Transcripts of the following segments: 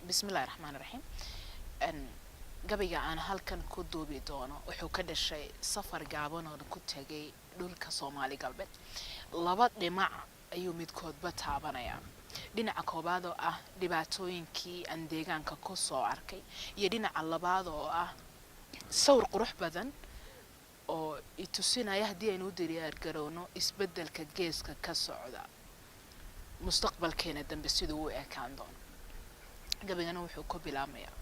بسم الله الرحمن الرحيم أن gabayga aan halkan ku duubi doono wuxuu ka dhashay safar gaaban oo ku tagay dhulka Soomaali galbeed laba dhinac ayuu midkoodba taabanaya dhinaca koobaad oo ah dhibaatooyinkii aan deegaanka ku soo arkay iyo dhinaca labaad oo ah sawir qurux badan oo i tusinaya haddii aynu u diyaar garowno isbeddelka geeska ka socda mustaqbalkeena dambe siduu u ekaan doono gabaygana wuxuu ku bilaabmayaa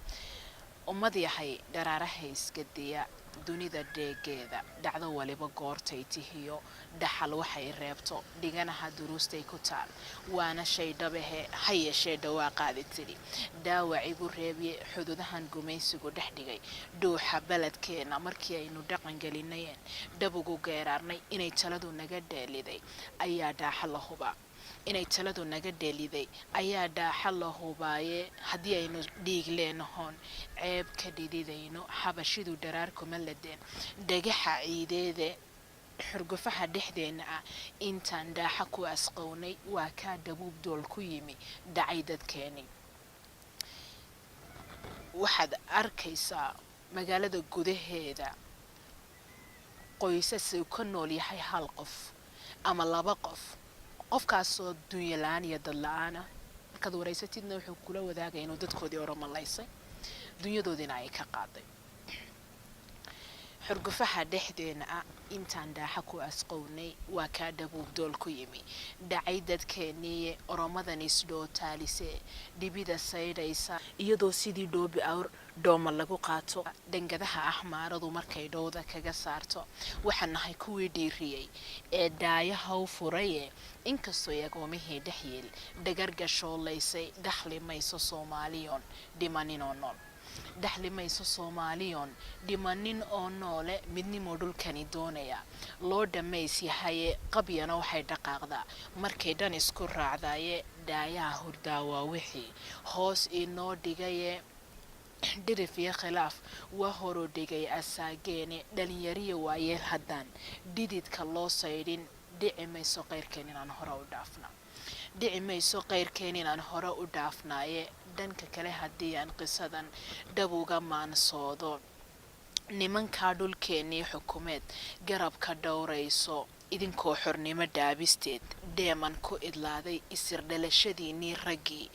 ummad yahay dharaaraha isgadiya dunida dheegeeda dhacdo waliba goortay tihiyo dhaxal waxay reebto dhiganaha duruustay ku taal waana shay dhabahe ha yeeshee dhawaaqaadi tiri dhaawac igu reebiye xuduudahan gumaysigu dhex dhigay dhuuxa baladkeena markii aynu dhaqan gelinayeen dhabugu geeraarnay inay taladu naga dheeliday ayaa dhaaxa la hubaa inay taladu naga dheeliday ayaa dhaaxa la hubaaye haddii aynu dhiig leenahoon ceeb ka dhididayno xabashidu dharaar kuma ladeen dhagaxa ciideede xurgufaha dhexdeena ah intaan dhaaxa ku asqownay waa kaa dhabuub dool ku yimi dhacay dadkeeni waxaad arkaysaa magaalada gudaheeda qoysas uu ka nool yahay hal qof ama laba qof qofkaasoo dunya la'aan iyo dad la'aan ah markaad wareysatidna wuxuu kula wadaagaya inuu dadkoodii oromalaysay dunyadoodiina ay ka qaaday xurgufaha dhexdeena ah intaan dhaaxa ku asqownay waa kaa dhabuub dool ku yimi dhacay dadkeennii oromadan isdhootaalise dhibida saydhaysa iyadoo sidii dhoobi awr dhooma lagu qaato dhangadaha axmaaradu markay dhowda kaga saarto waxaan nahay kuwii dhiiriyey ee dhaayaha u furaye inkastoo yagoomihii dhexyeel dhagargashoollaysay dhaxli mayso soomaaliyoon dhimanin oo nool dhaxli mayso soomaaliyoon dhimanin oo noole midnimo dhulkani doonaya loo dhammays yahaye qabyana waxay dhaqaaqdaa markay dhan isku raacdaye dhaayaha hurdaa waa wixii hoos inoo dhigaye dhirif iyo khilaaf waa horu dhigay asaageene dhalinyariya waayeel haddaan dhididka loo saydhin dhici mayso qayrkeen inaan hore u dhaafna dhici mayso qayrkeen inaan hore u dhaafnaaye dhanka kale haddii aan qisadan dhab uga maansoodo nimankaa dhulkeennii xukumeed garabka dhowrayso idinkoo xornimo dhaabisteed dheeman ku idlaaday isir dhalashadiinnii raggii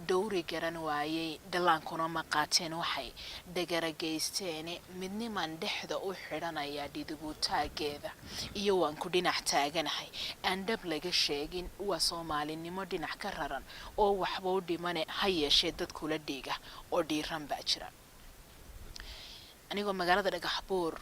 dhowri garan waayey dhallaankuna ma qaateen waxay dhagaragaysteene midniman dhexda u xidhanayaa dhidibutaageeda iyo waan ku dhinac taaganahay aan dhab laga sheegin waa soomaalinimo dhinac ka raran oo waxba u dhimane ha yeeshee dad kula dhiiga oo dhiiran baa jira anigoo magaalada dhagaxbuur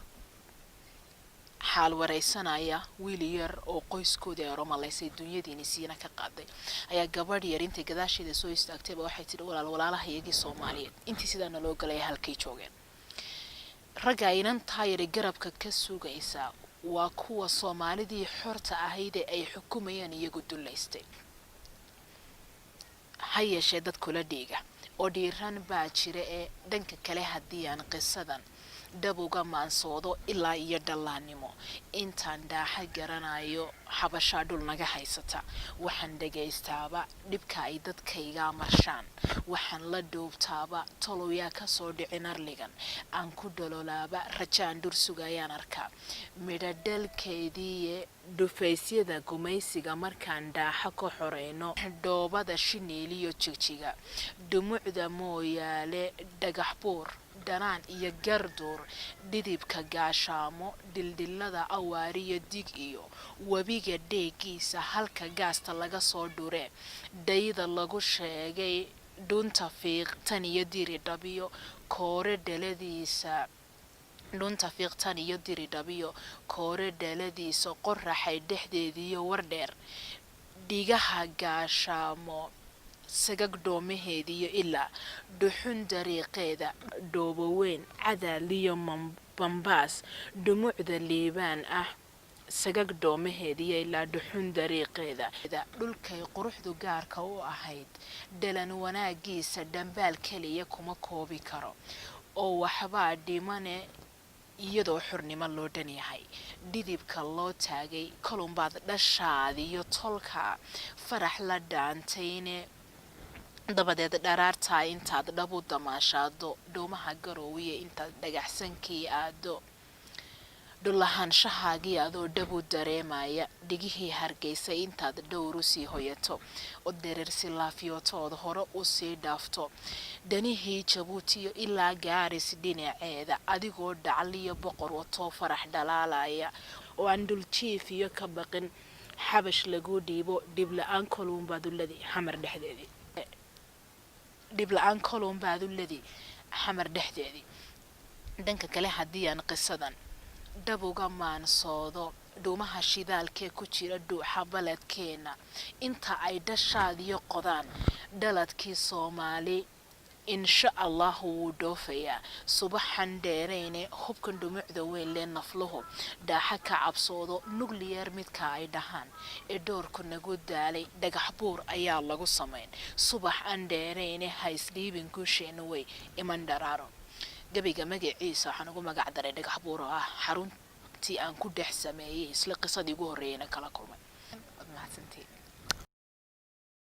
xaal wareysanaya wiil yar oo qoyskooda ay oromalaysay dunyadiina siina ka qaaday ayaa gabadh yar intay gadaasheeda soo istaagtayba waxay tidhi walaalaha iyagii Soomaaliyeed intii sidaa naloo galay halkay joogeen ragga aynan taayiri garabka ka sugaysa waa kuwa Soomaalidii xorta ahayd ee ay xukumayaan iyagu duleystay ha yeeshee dad kula dhiiga oo dhiiran baa jira ee dhanka kale haddii aan qisadan dhab uga maansoodo ilaa iyo dhallaannimo intaan dhaaxa garanayo xabashaa dhul naga haysata waxaan dhagaystaaba dhibka ay dadkayga marshaan waxaan la dhuubtaaba toloyaa ka soo dhicin arligan aan ku dhololaaba rajaan dur sugayaan arkaa midhadhalkeediiye dhufaysyada gumaysiga markaan dhaaxa ka xoreyno dhoobada shiniiliyo jigjiga dhumucda mooyaale dhagaxbuur dhanaan iyo garduur dhidibka gaashaamo dildilada awaariyo dig iyo webiga dheegiisa halka gaasta laga soo dhure dayda lagu sheegay dhunta fiiqtan iyo diri dhabiyo koore dhaladiisa dhunta fiiqtan iyo diri dhabiyo koore dhaladiisa qoraxay dhexdeediyo wardheer dhigaha gaashaamo sagag dhoomaheediyo ilaa dhuxun dariiqeeda dhooboweyn cadaaliyo bambaas dhumucda liibaan ah sagag dhoomaheediyo ilaa dhuxun dariiqeeda dhulkay quruxdu gaarka u ahayd dhalan wanaagiisa dhambaal keliya kuma koobi karo oo waxbaa dhimane iyadoo xornimo loo dhan yahay dhidibka loo taagay kolumbaad dhashaadiyo tolka farax la dhaantayne dabadeed dharaartaa intaad dhabu damaashaado dhoomaha garoowiye intaad dhagaxsankii aado dhulahanshahaagii adoo dhabu dareemaya dhigihii hargeysa intaad dhowru sii hoyato oo derersi laafiyootood hore u sii dhaafto dhanihii jabuutiyo ilaa gaaris dhinaceeda adigoo dhacliyo boqor watoo farax dhalaalaya oo aan dhuljiif iyo ka baqin xabash lagu dhiibo dhibla-aan kolumbaadulladii xamar dhexdeedii dhanka kale haddii aan qisadan dhabuga maansoodo dhuumaha shidaalkee ku jira dhuuxa baledkeena inta ay dhashaadiyo qodaan dhaladkii soomaali insha allahu wuu dhoofayaa subaxan dheerayne hubkan dhumucda weynlee nafluhu dhaaxa ka cabsoodo nuclear midka ay dhahaan ee dhoorku nagu daalay dhagax buur ayaa lagu samayn subax aan dheerayne haysdhiibin guusheena way iman dharaaro gabayga magaciisa waxaan ugu magac daray dhagax buur oo ah xaruntii aan ku dhex sameeyey isla qisadii ugu horreeyayna kala kulmay.